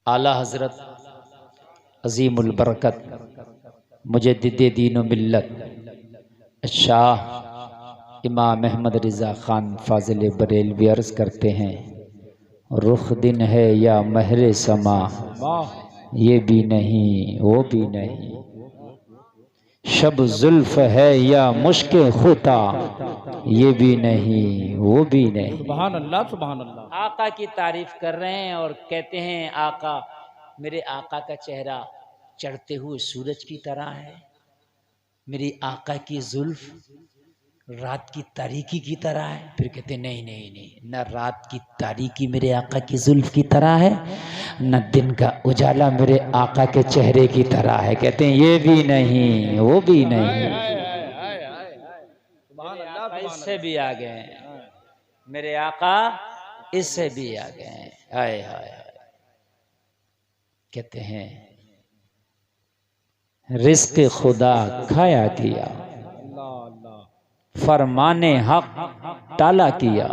اعلی حضرت عظیم البرکت مجدد دین و ملت شاہ امام احمد رضا خان فاضل بریلوی عرض کرتے ہیں، رخ دن ہے یا مہر سما، یہ بھی نہیں وہ بھی نہیں، شب زلف ہے یا مشک خطا، یہ بھی نہیں وہ بھی نہیں۔ سبحان اللہ سبحان اللہ۔ آقا کی تعریف کر رہے ہیں اور کہتے ہیں آقا، میرے آقا کا چہرہ چڑھتے ہوئے سورج کی طرح ہے، میری آقا کی زلف رات کی تاریکی کی طرح ہے۔ پھر کہتے ہیں نہیں نہیں نہیں، نہ رات کی تاریکی میرے آقا کی زلف کی طرح ہے، نہ دن کا اجالا میرے آقا کے چہرے کی طرح ہے۔ کہتے ہیں یہ بھی نہیں وہ بھی نہیں، میرے آقا اس سے بھی آگے ہیں، میرے آقا اس سے بھی آگے ہیں۔ ہائے ہائے ہائے، کہتے ہیں رزق خدا کھایا کیا، فرمان حق ٹالا کیا۔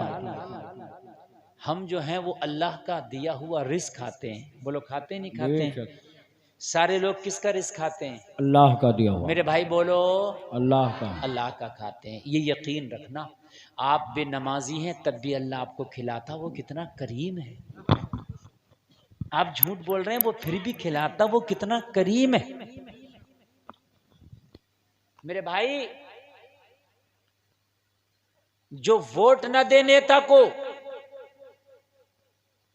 ہم جو ہیں وہ اللہ کا دیا ہوا رزق کھاتے ہیں، بولو کھاتے نہیں کھاتے ہیں؟ سارے لوگ کس کا رزق کھاتے ہیں؟ اللہ کا دیا ہوا، میرے بھائی بولو اللہ کا۔ اللہ کا کھاتے ہیں۔ یہ یقین رکھنا، آپ بے نمازی ہیں تب بھی اللہ آپ کو کھلاتا، وہ کتنا کریم ہے۔ آپ جھوٹ بول رہے ہیں وہ پھر بھی کھلاتا، وہ کتنا کریم ہے۔ میرے بھائی جو ووٹ نہ دے نیتا کو،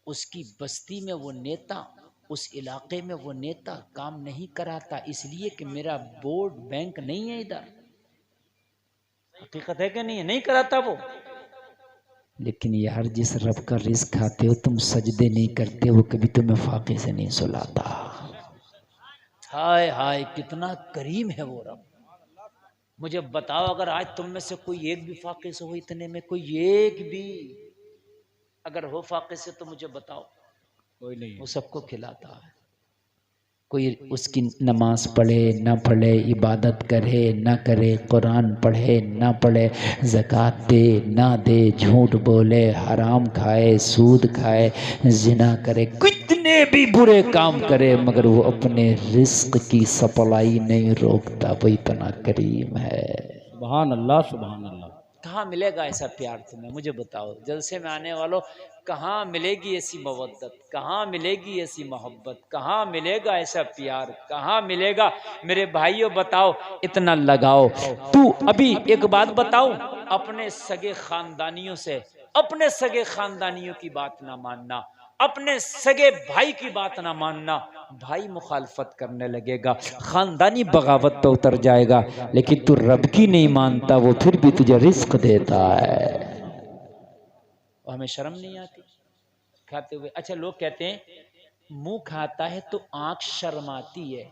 اس کی بستی میں وہ نیتا، اس علاقے میں وہ نیتا کام نہیں کراتا، اس لیے کہ میرا ووٹ بینک نہیں ہے ادھر۔ حقیقت ہے کہ نہیں ہے؟ نہیں کراتا وہ۔ لیکن یار جس رب کا رزق کھاتے ہو تم سجدے نہیں کرتے، وہ کبھی تمہیں فاقے سے نہیں سلاتا۔ ہائے ہائے کتنا کریم ہے وہ رب۔ مجھے بتاؤ اگر آج تم میں سے کوئی ایک بھی فاقے سے ہو، اتنے میں کوئی ایک بھی اگر ہو فاقے سے تو مجھے بتاؤ، کوئی نہیں، وہ سب کو کھلاتا ہے۔ کوئی اس کی نماز پڑھے نہ پڑھے، عبادت کرے نہ کرے، قرآن پڑھے نہ پڑھے، زکوٰۃ دے نہ دے، جھوٹ بولے، حرام کھائے، سود کھائے، زنا کرے، کتنے بھی برے کام کرے، مگر وہ اپنے رزق کی سپلائی نہیں روکتا، وہ اتنا کریم ہے۔ سبحان اللہ سبحان اللہ۔ کہاں ملے گا ایسا پیار تمہیں؟ مجھے بتاؤ، جلسے میں آنے والوں، کہاں ملے گی ایسی مودت، کہاں ملے گی ایسی محبت، کہاں ملے گا ایسا پیار، کہاں ملے گا؟ میرے بھائیوں بتاؤ، اتنا لگاؤ۔ تو ابھی ایک بات بتاؤ، اپنے سگے خاندانیوں سے، اپنے سگے خاندانیوں کی بات نہ ماننا، اپنے سگے بھائی کی بات نہ ماننا، بھائی مخالفت کرنے لگے گا، خاندانی بغاوت تو اتر جائے گا، لیکن تو رب کی نہیں مانتا، وہ پھر بھی تجھے رزق دیتا ہے۔ اور ہمیں شرم نہیں آتی کھاتے ہوئے؟ اچھا لوگ کہتے ہیں منہ کھاتا ہے تو آنکھ شرماتی ہے،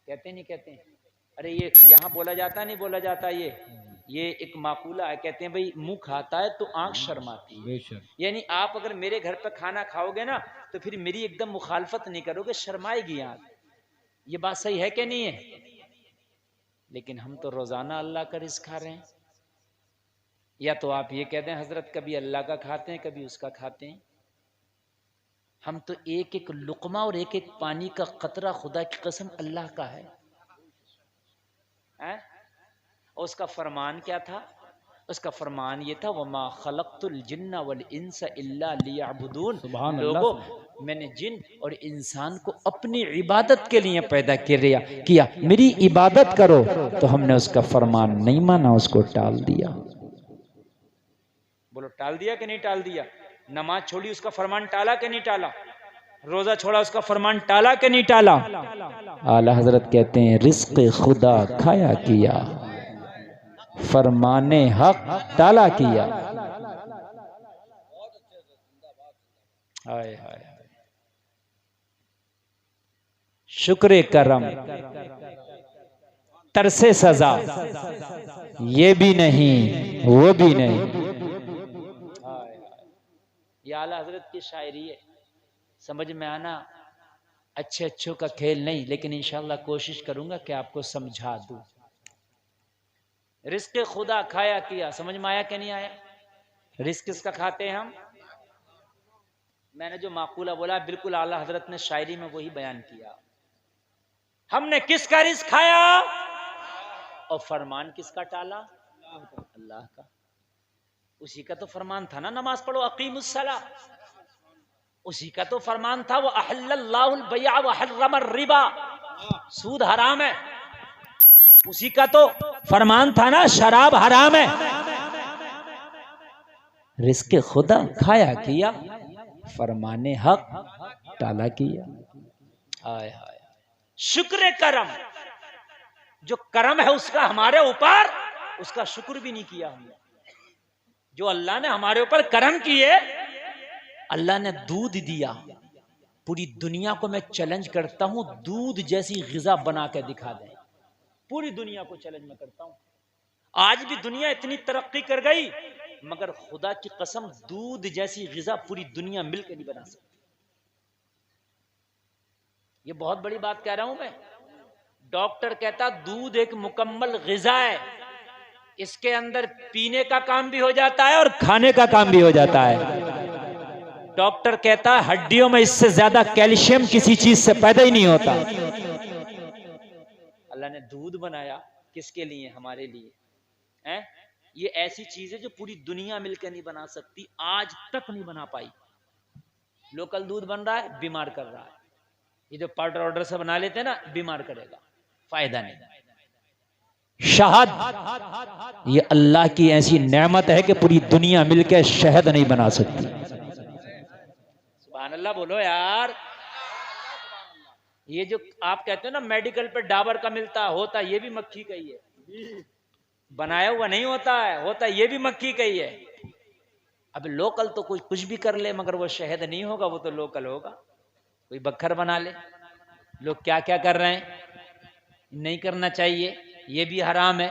کہتے نہیں کہتے ہیں؟ ارے یہ یہاں بولا جاتا نہیں بولا جاتا، یہ ایک معقولہ ہے، کہتے ہیں بھئی منہ کھاتا ہے تو آنکھ شرماتی ہے۔ بے شک، یعنی آپ اگر میرے گھر پہ کھانا کھاؤ گے نا تو پھر میری ایک دم مخالفت نہیں کرو گے، شرمائے گی آنکھ۔ یہ بات صحیح ہے کہ نہیں ہے؟ لیکن ہم تو روزانہ اللہ کا رزق کھا رہے ہیں۔ یا تو آپ یہ کہہ دیں حضرت کبھی اللہ کا کھاتے ہیں کبھی اس کا کھاتے ہیں، ہم تو ایک ایک لقمہ اور ایک ایک پانی کا قطرہ خدا کی قسم اللہ کا ہے۔ اور اس کا فرمان کیا تھا؟ اس کا فرمان یہ تھا وَمَا خَلَقْتُ الْجِنَّ وَالْإِنسَ إِلَّا لِيَعْبُدُونَ، سبحان اللہ لوگوں میں نے جن اور انسان کو اپنی عبادت کے لیے پیدا کیا، میری عبادت کرو، تو ہم نے اس کا فرمان نہیں مانا، اس کو ٹال دیا۔ بولو ٹال دیا کہ نہیں ٹال دیا؟ نماز چھوڑی اس کا فرمان ٹالا کہ نہیں ٹالا؟ روزہ چھوڑا اس کا فرمان ٹالا کہ نہیں ٹالا؟ اعلی حضرت کہتے ہیں رزق خدا کھایا کیا، فرمان حق ٹالا کیا۔ ہائے ہائے شکر کرم ترس سزا، یہ بھی نہیں وہ بھی نہیں۔ یہ اعلی حضرت کی شاعری ہے، سمجھ میں آنا اچھے اچھوں کا کھیل نہیں، لیکن انشاءاللہ کوشش کروں گا کہ آپ کو سمجھا دوں۔ رزق خدا کھایا کیا، سمجھ میں آیا کہ نہیں آیا؟ رزق کس کا کھاتے ہیں ہم؟ میں نے جو معقولہ بولا بالکل اعلیٰ حضرت نے شاعری میں وہی بیان کیا. ہم نے کس کا رزق کھایا اور فرمان کس کا ٹالا؟ اللہ کا. اسی کا تو فرمان تھا نا نماز پڑھو اقیم الصلاۃ. اسی کا تو فرمان تھا وہ احل اللہ البیع وحرم الربا، سود حرام ہے. اسی کا تو فرمان تھا نا شراب حرام ہے. رزق خدا کھایا کیا، فرمان حق ٹالا کیا. ہائے ہائے، شکر کرم، جو کرم ہے اس کا ہمارے اوپر، اس کا شکر بھی نہیں کیا ہم نے. جو اللہ نے ہمارے اوپر کرم کیے، اللہ نے دودھ دیا. پوری دنیا کو میں چیلنج کرتا ہوں دودھ جیسی غذا بنا کے دکھا دیں. پوری دنیا کو چیلنج میں کرتا ہوں. آج بھی دنیا اتنی ترقی کر گئی مگر خدا کی قسم دودھ جیسی غذا پوری دنیا مل کے نہیں بنا سکتی. یہ بہت بڑی بات کہہ رہا ہوں میں. ڈاکٹر کہتا دودھ ایک مکمل غذا ہے، اس کے اندر پینے کا کام بھی ہو جاتا ہے اور کھانے کا کام بھی ہو جاتا ہے. ڈاکٹر کہتا ہے ہڈیوں میں اس سے زیادہ کیلشیم کسی چیز سے پیدا ہی نہیں ہوتا. اللہ نے دودھ بنایا کس کے لیے؟ ہمارے لیے. یہ ایسی چیز ہے جو پوری دنیا مل کے نہیں بنا سکتی، آج تک نہیں بنا پائی. لوکل دودھ بن رہا ہے، بیمار کر رہا ہے. یہ جو پاؤڈر آرڈر سے بنا لیتے ہیں نا، بیمار کرے گا، فائدہ نہیں. شہد یہ اللہ کی ایسی نعمت ہے کہ پوری دنیا مل کے شہد نہیں بنا سکتی. سبحان اللہ بولو یار. یہ جو آپ کہتے ہیں نا میڈیکل پہ ڈابر کا ملتا ہوتا، یہ بھی مکھی کا ہی ہے، بنایا ہوا نہیں ہوتا ہے، ہوتا یہ بھی مکھی کا ہی ہے. اب لوکل تو کچھ بھی کر لے مگر وہ شہد نہیں ہوگا، وہ تو لوکل ہوگا. کوئی بکھر بنا لے. لوگ کیا کیا کر رہے ہیں، نہیں کرنا چاہیے، یہ بھی حرام ہے.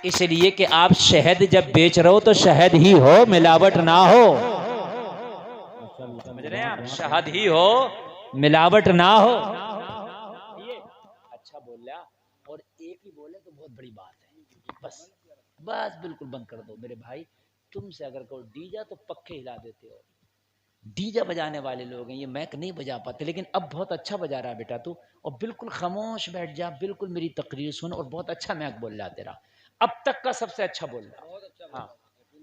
اس لیے کہ آپ شہد جب بیچ رہے ہو تو شہد ہی ہو، ملاوٹ نہ ہو. سمجھ رہے ہیں آپ؟ شہد ہی ہو، ملاوٹ نہ ہو. اچھا بول رہا اور ایک ہی بولے تو بہت بڑی بات ہے. بس بالکل بند کر دو میرے بھائی. تم سے اگر کوئی ڈیجا تو پکے ہلا دیتے ہو. ڈیجا بجانے والے لوگ ہیں، یہ میک نہیں بجا پاتے، لیکن اب بہت اچھا بجا رہا ہے بیٹا تو. اور بالکل خاموش بیٹھ جا، بالکل میری تقریر سن، اور بہت اچھا میک بول رہا تیرا، اب تک کا سب سے اچھا بول رہا. ہاں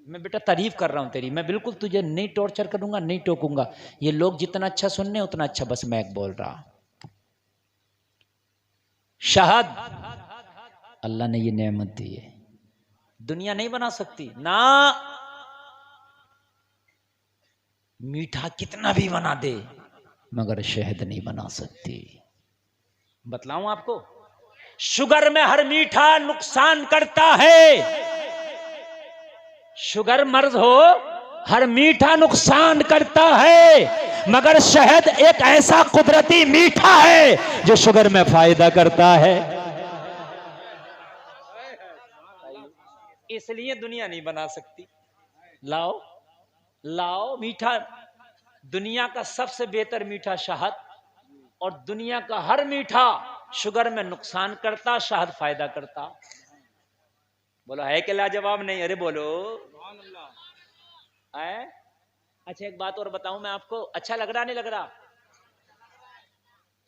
میں بیٹا تعریف کر رہا ہوں تیری. میں بالکل تجھے نہیں ٹارچر کروں گا، نہیں ٹوکوں گا. یہ لوگ جتنا اچھا سننے اتنا اچھا بس میک بول رہا. شہد اللہ نے یہ نعمت دی ہے، دنیا نہیں بنا سکتی نا. میٹھا کتنا بھی بنا دے مگر شہد نہیں بنا سکتی. بتلاؤں آپ کو، شوگر میں ہر میٹھا نقصان کرتا ہے. شوگر مرض ہو، ہر میٹھا نقصان کرتا ہے، مگر شہد ایک ایسا قدرتی میٹھا ہے جو شوگر میں فائدہ کرتا ہے. اس لیے دنیا نہیں بنا سکتی. لاؤ لاؤ میٹھا. دنیا کا سب سے بہتر میٹھا شہد، اور دنیا کا ہر میٹھا شوگر میں نقصان کرتا، شہد فائدہ کرتا. بولو ہے کہ لاجواب نہیں؟ ارے بولو. اچھا ایک بات اور بتاؤں میں آپ کو، اچھا لگ رہا نہیں لگ رہا؟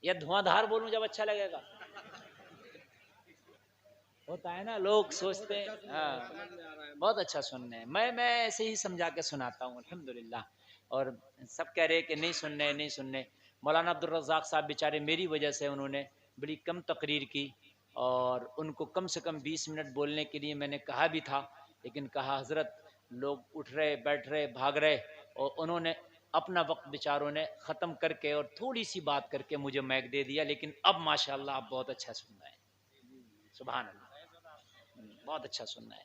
یا دھواں دھار بولوں جب اچھا لگے گا؟ ہوتا ہے نا، لوگ سوچتے ہیں ہاں بہت اچھا سننے. میں ایسے ہی سمجھا کے سناتا ہوں الحمدللہ. اور سب کہہ رہے کہ نہیں سننے نہیں سننے. مولانا عبدالرزاق صاحب بیچارے میری وجہ سے انہوں نے بڑی کم تقریر کی، اور ان کو کم سے کم 20 منٹ بولنے کے لیے میں نے کہا بھی تھا، لیکن کہا حضرت لوگ اٹھ رہے بیٹھ رہے بھاگ رہے، اور انہوں نے اپنا وقت بیچاروں نے ختم کر کے اور تھوڑی سی بات کر کے مجھے مائک دے دیا. لیکن اب ماشاءاللہ آپ بہت اچھا سن رہے ہیں. سبحان اللہ، بہت اچھا سننا ہے.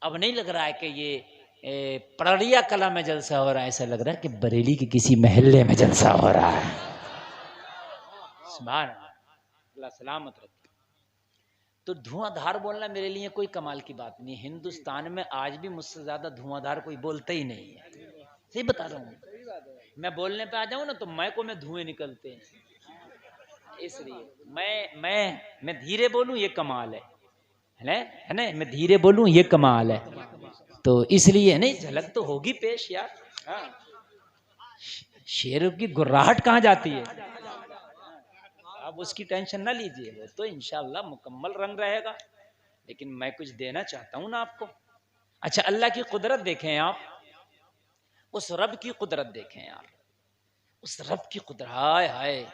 اب نہیں لگ رہا ہے کہ یہ پرڑیا کلا میں جلسہ ہو رہا ہے، ایسا لگ رہا ہے کہ بریلی کے کسی محلے میں جلسہ ہو رہا ہے. سبحان اللہ، اللہ سلامت رکھے. تو دھواں دھار بولنا میرے لیے کوئی کمال کی بات نہیں. ہندوستان میں آج بھی مجھ سے زیادہ دھواں دھار کوئی بولتا ہی نہیں ہے. صحیح بتا رہا ہوں. میں بولنے پہ آ جاؤں نا تو مائکوں میں دھوئیں نکلتے ہیں. اس لیے میں دھیرے بولوں یہ کمال ہے نا، میں دھیرے بولوں یہ کمال ہے. تو اس لیے نہیں، جھلک تو ہوگی پیش یار. شیر کی گراہٹ کہاں جاتی ہے؟ آپ اس کی ٹینشن نہ لیجئے، وہ تو انشاءاللہ مکمل رنگ رہے گا، لیکن میں کچھ دینا چاہتا ہوں نا آپ کو۔ اچھا اللہ کی قدرت دیکھیں آپ، اس رب کی قدرت دیکھیں آپ، اس رب کی قدرت، ہائے ہائے،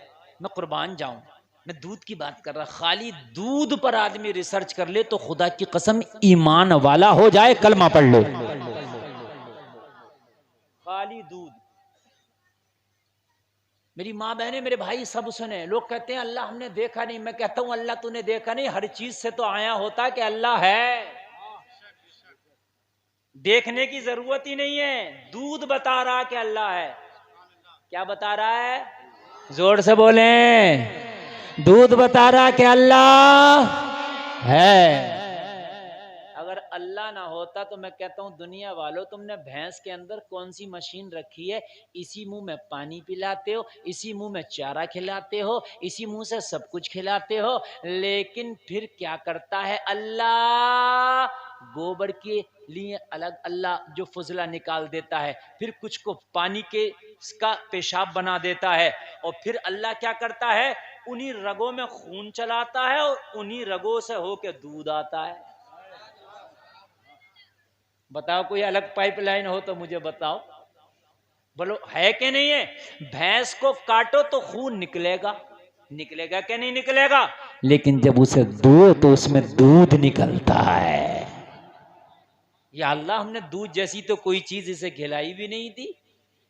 میں قربان جاؤں، میں دودھ کی بات کر رہا، خالی دودھ پر آدمی ریسرچ کر لے تو خدا کی قسم ایمان والا ہو جائے، کلمہ پڑھ لے، خالی دودھ۔ میری ماں بہنیں، میرے بھائی سب سنیں، لوگ کہتے ہیں اللہ ہم نے دیکھا نہیں، میں کہتا ہوں اللہ تو نے دیکھا نہیں، ہر چیز سے تو آیا ہوتا کہ اللہ ہے، دیکھنے کی ضرورت ہی نہیں ہے، دودھ بتا رہا کہ اللہ ہے۔ کیا بتا رہا ہے؟ زور سے بولیں، دودھ بتا رہا کہ اللہ ہے۔ اگر اللہ نہ ہوتا تو میں کہتا ہوں دنیا والوں، تم نے بھینس کے اندر کون سی مشین رکھی ہے؟ اسی منہ میں پانی پلاتے ہو، اسی منہ میں چارہ کھلاتے ہو، اسی منہ سے سب کچھ کھلاتے ہو، لیکن پھر کیا کرتا ہے اللہ؟ گوبر کے لیے الگ اللہ جو فضلہ نکال دیتا ہے، پھر کچھ کو پانی کے کا پیشاب بنا دیتا ہے، اور پھر اللہ کیا کرتا ہے؟ انہی رگوں میں خون چلاتا ہے اور انہی رگوں سے ہو کے دودھ آتا ہے۔ بتاؤ کوئی الگ پائپ لائن ہو تو مجھے بتاؤ، بولو ہے کہ نہیں ہے؟ بھینس کو کاٹو تو خون نکلے گا، نکلے گا کہ نہیں نکلے گا؟ لیکن جب اسے دو تو اس میں دودھ نکلتا ہے۔ یا اللہ ہم نے دودھ جیسی تو کوئی چیز اسے کھلائی بھی نہیں تھی،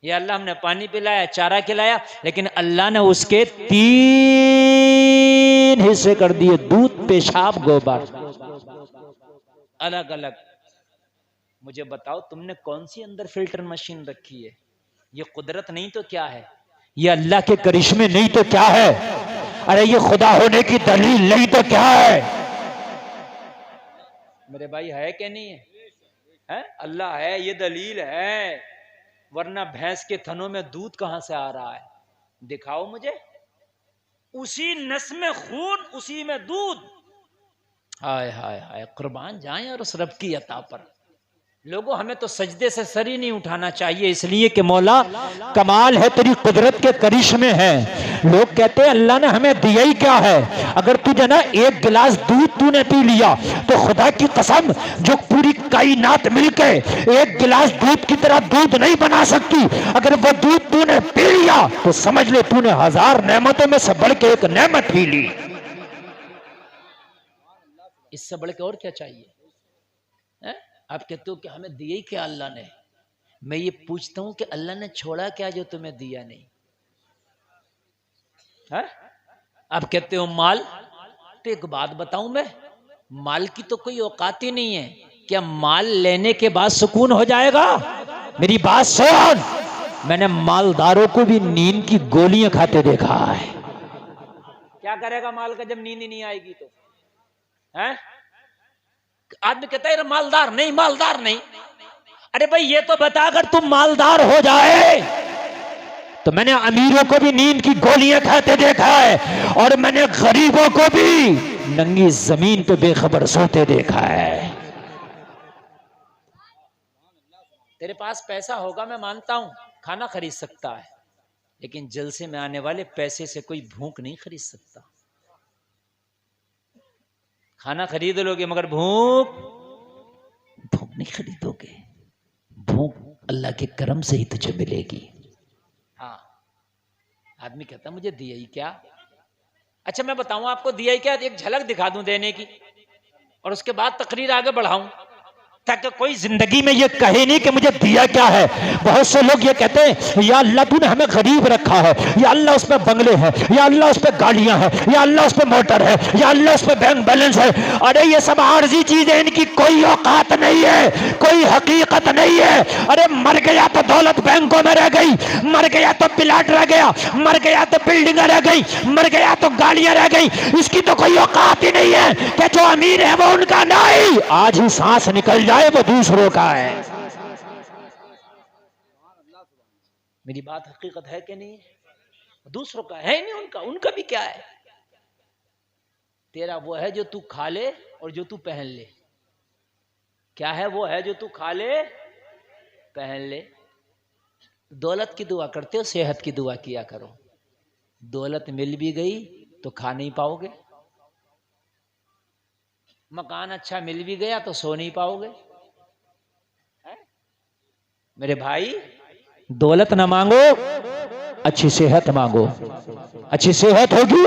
یا اللہ ہم نے پانی پلایا، چارہ کھلایا، لیکن اللہ نے اس کے 3 حصے کر دیے، دودھ، پیشاب، گوبر، الگ الگ۔ مجھے بتاؤ تم نے کون سی اندر فلٹر مشین رکھی ہے؟ یہ قدرت نہیں تو کیا ہے؟ یہ اللہ کے کرشمے نہیں تو کیا ہے؟ ارے یہ خدا ہونے کی دلیل نہیں تو کیا ہے؟ میرے بھائی ہے کہ نہیں ہے؟ اللہ ہے، یہ دلیل ہے، ورنہ بھینس کے تھنوں میں دودھ کہاں سے آ رہا ہے؟ دکھاؤ مجھے، اسی نس میں خون، اسی میں دودھ۔ ہائے ہائے ہائے، قربان جائیں اور اس رب کی عطا پر۔ لوگوں ہمیں تو سجدے سے سر ہی نہیں اٹھانا چاہیے، اس لیے کہ مولا کمال ہے تیری قدرت کے کرشمے ہیں۔ لوگ کہتے ہیں اللہ نے ہمیں دیا ہی کیا ہے؟ اگر تجھے نا 1 گلاس دودھ تو نے پی لیا تو خدا کی قسم جو پوری کائنات مل کے 1 گلاس دودھ کی طرح دودھ نہیں بنا سکتی، اگر وہ دودھ تو نے پی لیا تو سمجھ لے تو نے 1000 نعمتوں میں سے بڑھ کے ایک نعمت پی لی۔ اس سے بڑھ کے اور کیا چاہیے؟ آپ کہتے ہو کہ ہمیں دیا ہی کیا اللہ نے؟ میں یہ پوچھتا ہوں کہ اللہ نے چھوڑا کیا جو تمہیں دیا نہیں؟ آپ کہتے ہو مال، تو ایک بات بتاؤں میں، مال کی تو کوئی اوقات ہی نہیں ہے۔ کیا مال لینے کے بعد سکون ہو جائے گا؟ میری بات سن، میں نے مالداروں کو بھی نیند کی گولیاں کھاتے دیکھا ہے۔ کیا کرے گا مال کا جب نیند ہی نہیں آئے گی تو؟ آدمی کہتا ہے مالدار نہیں، مالدار نہیں۔ ارے بھائی یہ تو بتا اگر تم مالدار ہو جائے تو میں نے امیروں کو بھی نیند کی گولیاں کھاتے دیکھا ہے، اور میں نے غریبوں کو بھی ننگی زمین پہ بے خبر سوتے دیکھا ہے۔ تیرے پاس پیسہ ہوگا میں مانتا ہوں، کھانا خرید سکتا ہے، لیکن جلسے میں آنے والے پیسے سے کوئی بھوک نہیں خرید سکتا۔ کھانا خرید لو گے مگر بھوک نہیں خریدو گے۔ بھوک اللہ کے کرم سے ہی تجھے ملے گی۔ ہاں، آدمی کہتا مجھے دیا ہی کیا؟ اچھا میں بتاؤں آپ کو دیا ہی کیا، ایک جھلک دکھا دوں دینے کی، اور اس کے بعد تقریر آگے بڑھاؤں، تاکہ کوئی زندگی میں یہ کہے نہیں کہ مجھے دیا کیا ہے۔ بہت سے لوگ یہ کہتے ہیں یا اللہ تو نے ہمیں غریب رکھا ہے، یا اللہ اس پہ بنگلے ہیں، یا اللہ اس پہ گاڑیاں ہیں، یا اللہ اس پہ موٹر ہے، یا اللہ اس پہ بینک بیلنس ہے۔ ارے یہ سب عارضی چیزیں، ان کی کوئی اوقات نہیں ہے، کوئی حقیقت نہیں ہے۔ ارے مر گیا تو دولت بینکوں میں رہ گئی، مر گیا تو پلاٹ رہ گیا، مر گیا تو بلڈنگیں رہ گئی، مر گیا تو گاڑیاں رہ گئی، اس کی تو کوئی اوقات ہی نہیں ہے کہ جو امیر ہے وہ ان کا نہیں، آج ہی سانس نکل جائے وہ دوسروں کا ہے۔ میری بات حقیقت ہے کہ نہیں؟ دوسروں کا ہے نہیں، ان کا بھی کیا ہے؟ تیرا وہ ہے جو تو کھا لے اور جو تو پہن لے۔ کیا ہے وہ ہے جو تو کھا لے پہن لے؟ دولت کی دعا کرتے ہو، صحت کی دعا کیا کرو. دولت مل بھی گئی تو کھا نہیں پاؤ گے، مکان اچھا مل بھی گیا تو سو نہیں پاؤ گے. میرے بھائی دولت نہ مانگو، اچھی صحت مانگو. اچھی صحت ہوگی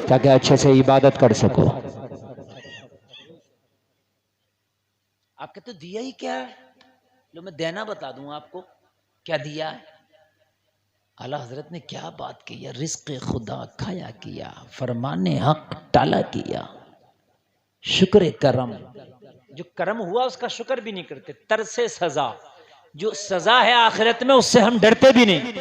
تاکہ اچھے سے عبادت کر سکو. آپ کہتے دیا ہی کیا ہے؟ لو میں دینا بتا دوں آپ کو کیا دیا ہے. اعلیٰ حضرت نے کیا بات کی ہے، رزق خدا کھایا کیا، فرمان حق ٹالا کیا، شکر کرم. جو کرم ہوا اس کا شکر بھی نہیں کرتے. ترس سزا، جو سزا ہے آخرت میں اس سے ہم ڈرتے بھی نہیں.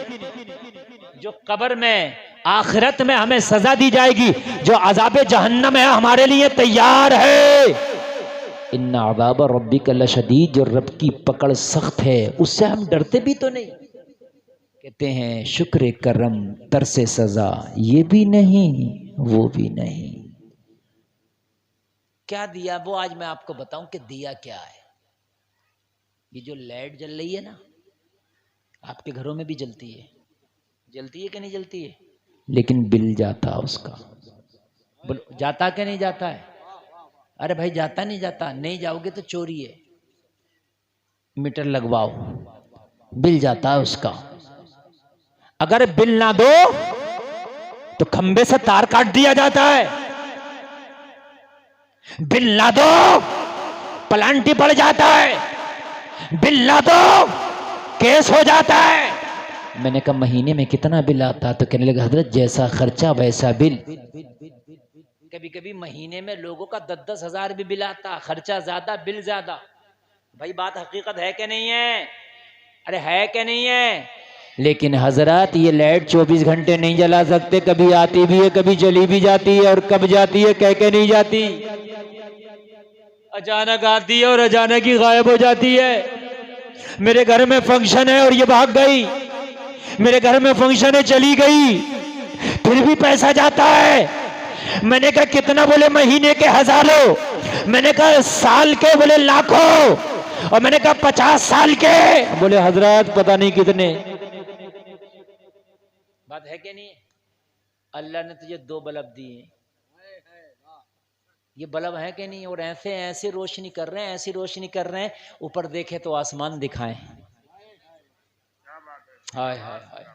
جو قبر میں آخرت میں ہمیں سزا دی جائے گی، جو عذاب جہنم ہے ہمارے لیے تیار ہے. ان عذاب ربک لشدید، جو رب کی پکڑ سخت ہے اس سے ہم ڈرتے بھی تو نہیں. کہتے ہیں شکر کرم ترس سزا، یہ بھی نہیں وہ بھی نہیں. کیا دیا وہ آج میں آپ کو بتاؤں کہ دیا کیا ہے. یہ جو لائٹ جل رہی ہے نا، آپ کے گھروں میں بھی جلتی ہے کہ نہیں جلتی ہے؟ لیکن بل جاتا اس کا. جاتا کہ نہیں جاتا ہے؟ ارے بھائی جاتا نہیں جاتا؟ نہیں جاؤ گے تو چوری ہے. میٹر لگواؤ، بل جاتا ہے اس کا. اگر بل نہ دو تو کھمبے سے تار کاٹ دیا جاتا ہے. بل نہ دو پلانٹی پڑ جاتا ہے. بل نہ دو کیس ہو جاتا ہے. میں نے کہا مہینے میں کتنا بل آتا؟ تو کہنے لگا حضرت جیسا خرچہ ویسا بل. کبھی کبھی مہینے میں لوگوں کا 10-10 ہزار بھی بل آتا، خرچہ زیادہ بل زیادہ. بھائی بات حقیقت ہے کہ نہیں ہے؟ ارے ہے کہ نہیں ہے؟ لیکن حضرات یہ لائٹ 24 گھنٹے نہیں جلا سکتے. کبھی آتی بھی ہے، کبھی چلی بھی جاتی ہے، اور کب جاتی ہے کہہ کے نہیں جاتی. اچانک آتی ہے اور اچانک ہی غائب ہو جاتی ہے. میرے گھر میں فنکشن ہے اور یہ بھاگ گئی، میرے گھر میں فنکشن ہے چلی گئی، پھر بھی پیسہ جاتا ہے. میں نے کہا کتنا؟ بولے مہینے کے ہزاروں. میں نے کہا سال کے؟ بولے لاکھوں. اور میں نے کہا 50 سال کے؟ بولے حضرات پتہ نہیں کتنے. بات ہے کہ نہیں؟ اللہ نے تجھے 2 بلب دیے، یہ بلب ہے کہ نہیں؟ اور ایسے روشنی کر رہے ہیں، ایسی روشنی کر رہے ہیں، اوپر دیکھے تو آسمان دکھائیں. ہائے ہائے ہائے.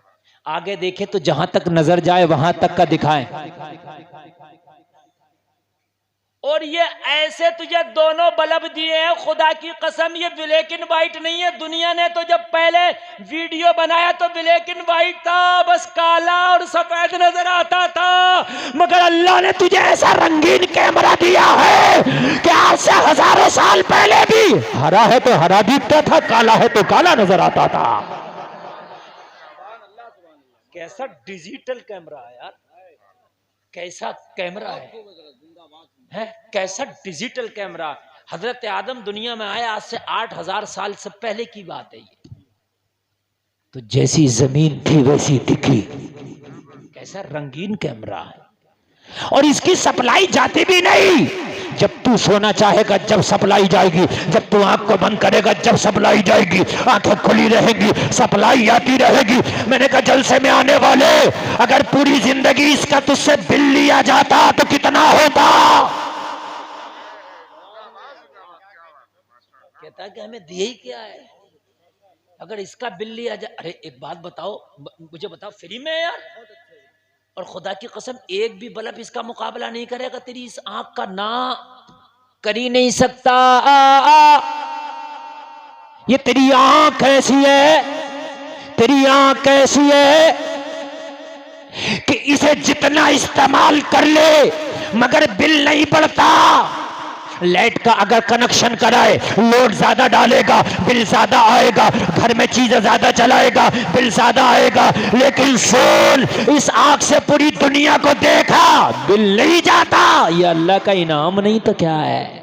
آگے دیکھے تو جہاں تک نظر جائے وہاں تک کا دکھائیں. اور یہ ایسے تجھے دونوں بلب دیے ہیں، خدا کی قسم یہ بلیک اینڈ وائٹ نہیں ہے. دنیا نے تو جب پہلے ویڈیو بنایا تو بلیک اینڈ وائٹ تھا، بس کالا اور سفید نظر آتا تھا. مگر اللہ نے تجھے ایسا رنگین کیمرہ دیا ہے کہ آج سے ہزاروں سال پہلے بھی ہرا ہے تو ہرا دکھتا تھا، کالا ہے تو کالا نظر آتا تھا. کیسا ڈیجیٹل کیمرہ ہے یار، کیسا کیمرہ ہے، کیسا ڈیجیٹل کیمرہ. حضرت آدم دنیا میں آیا آج سے 8000 سال سے پہلے کی بات ہے یہ. تو جیسی زمین تھی ویسی دکھی. کیسا رنگین کیمرہ ہے. اور اس کی سپلائی جاتی بھی نہیں. جب تو سونا چاہے گا جب سپلائی جائے گی، جب تو آنکھ کو بند کرے گا جب سپلائی جائے گی. آنکھیں کھلی رہے گی، سپلائی آتی رہے گی. میں نے کہا جلسے میں آنے والے اگر پوری زندگی اس کا تجھ سے بل لیا جاتا تو کتنا ہوتا؟ کہتا ہے کہ ہمیں دیے ہی کیا ہے. اگر اس کا بل لیا جائے، ارے ایک بات بتاؤ مجھے، بتاؤ فری میں یار. اور خدا کی قسم ایک بھی بلب اس کا مقابلہ نہیں کرے گا تیری اس آنکھ کا. نہ کر ہی نہیں سکتا. یہ تیری آنکھ ایسی ہے، تیری آنکھ ایسی ہے کہ اسے جتنا استعمال کر لے مگر بل نہیں پڑتا. لائٹ کا اگر کنیکشن کرائے لوڈ زیادہ ڈالے گا بل زیادہ آئے گا، گھر میں چیزیں زیادہ چلائے گا بل زیادہ آئے گا. لیکن سن، اس آنکھ سے پوری دنیا کو دیکھا بل نہیں جاتا. یہ اللہ کا انعام نہیں تو کیا ہے؟